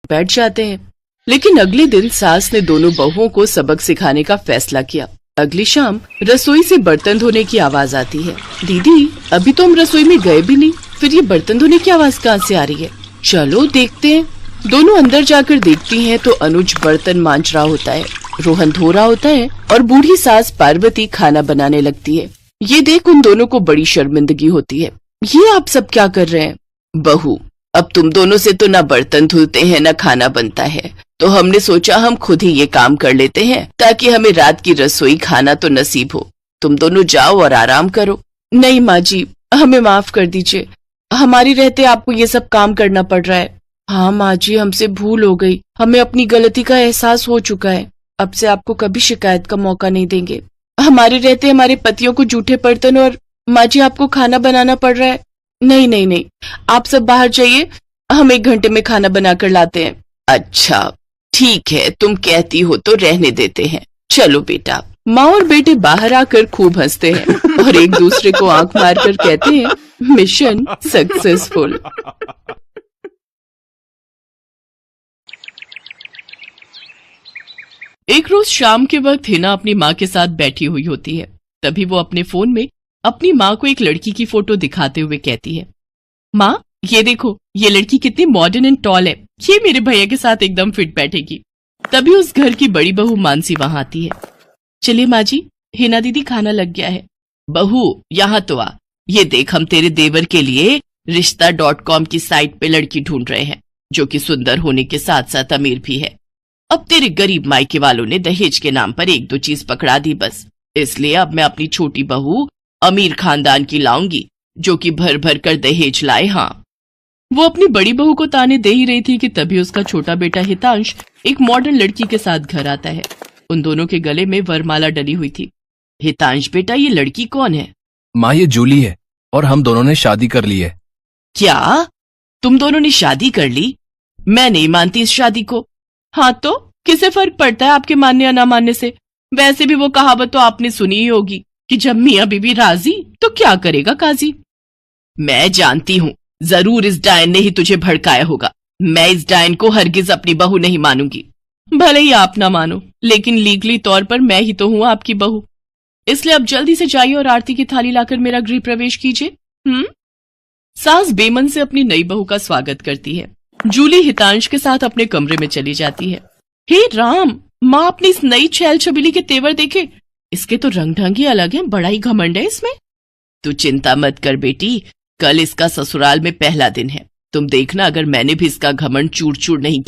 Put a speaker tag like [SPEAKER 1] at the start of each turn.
[SPEAKER 1] बैठ जाते हैं। लेकिन अगले दिन सास ने दोनों बहुओं को सबक सिखाने का फैसला किया। अगली शाम रसोई से बर्तन धोने की आवाज आती है। दीदी, अभी तो हम रसोई में गए भी नहीं, फिर ये बर्तन धोने की आवाज कहाँ से आ रही है? चलो देखते हैं। दोनों अंदर जाकर देखती हैं तो अनुज बर्तन मांज रहा होता है, रोहन धो रहा होता है और बूढ़ी सास पार्वती खाना बनाने लगती है। ये देख उन दोनों को बड़ी शर्मिंदगी होती है। ये आप सब क्या कर रहे हैं? बहू, अब तुम दोनों से तो ना बर्तन धुलते हैं ना खाना बनता है, तो हमने सोचा हम खुद ही ये काम कर लेते हैं ताकि हमें रात की रसोई खाना तो नसीब हो। तुम दोनों जाओ और आराम करो। नहीं माँ जी, हमें माफ कर दीजिए, हमारी रहते आपको ये सब काम करना पड़ रहा है। हाँ माँ जी, हमसे भूल हो गई, हमें अपनी गलती का एहसास हो चुका है। अब से आपको कभी शिकायत का मौका नहीं देंगे। हमारे रहते हमारे पतियों को जूठे बर्तन और माँ जी आपको खाना बनाना पड़ रहा है। नहीं नहीं नहीं, आप सब बाहर जाइए, हम 1 घंटे में खाना बनाकर लाते हैं। अच्छा ठीक है, तुम कहती हो तो रहने देते हैं। चलो बेटा। माँ और बेटे बाहर आकर खूब हंसते हैं और एक दूसरे को आंख मारकर कहते हैं, मिशन सक्सेसफुल। एक रोज शाम के वक्त हिना अपनी माँ के साथ बैठी हुई होती है। तभी वो अपने फोन में अपनी माँ को एक लड़की की फोटो दिखाते हुए कहती है, माँ ये देखो, ये लड़की कितनी मॉडर्न एंड टॉल है, ये मेरे भैया के साथ एकदम फिट बैठेगी। तभी उस घर की बड़ी बहू मानसी वहां आती है। चलिए माँ जी, हिना दीदी खाना लग गया है। बहू यहाँ तो आ, ये देख हम तेरे देवर के लिए रिश्ता.com की साइट पे लड़की ढूंढ रहे हैं, जो कि सुंदर होने के साथ साथ अमीर भी है। अब तेरे गरीब मायके वालों ने दहेज के नाम पर 1-2 चीज पकड़ा दी बस, इसलिए अब मैं अपनी छोटी बहू अमीर खानदान की लाऊंगी, जो कि भर भर कर दहेज लाए। हाँ, वो अपनी बड़ी बहू को ताने दे ही रही थी कि तभी उसका छोटा बेटा हितांश एक मॉडर्न लड़की के साथ घर आता है। उन दोनों के गले में वरमाला डली हुई थी। हितांश बेटा, ये लड़की कौन है?
[SPEAKER 2] माँ, ये जूली है और हम दोनों ने शादी कर ली है।
[SPEAKER 1] क्या? तुम दोनों ने शादी कर ली? मैं नहीं मानती इस शादी को। हाँ तो किसे फर्क पड़ता है आपके मानने या ना मानने से? वैसे भी वो कहावत तो आपने सुनी ही होगी कि जब मियाँ बीबी राजी तो क्या करेगा काजी। मैं जानती हूँ, जरूर इस डायन ने ही तुझे भड़काया होगा। मैं इस डायन को हरगिज अपनी बहू नहीं मानूंगी। भले ही आप ना मानो, लेकिन लीगली तौर पर मैं ही तो हूँ आपकी बहू। इसलिए अब जल्दी से जाइए और आरती की थाली लाकर मेरा गृह प्रवेश कीजिए। सास बेमन से अपनी नई बहू का स्वागत करती है। जूली हितांश के साथ अपने कमरे में चली जाती है। हे राम, माँ अपनी इस नई छैल छबीली के तेवर देखे, इसके तो रंग ढंग ही अलग है, बड़ा ही घमंड है इसमें। तू चिंता मत कर बेटी, कल इसका ससुराल में पहला दिन है। तुम देखना, अगर मैंने भी इसका घमंड चूर चूर नहीं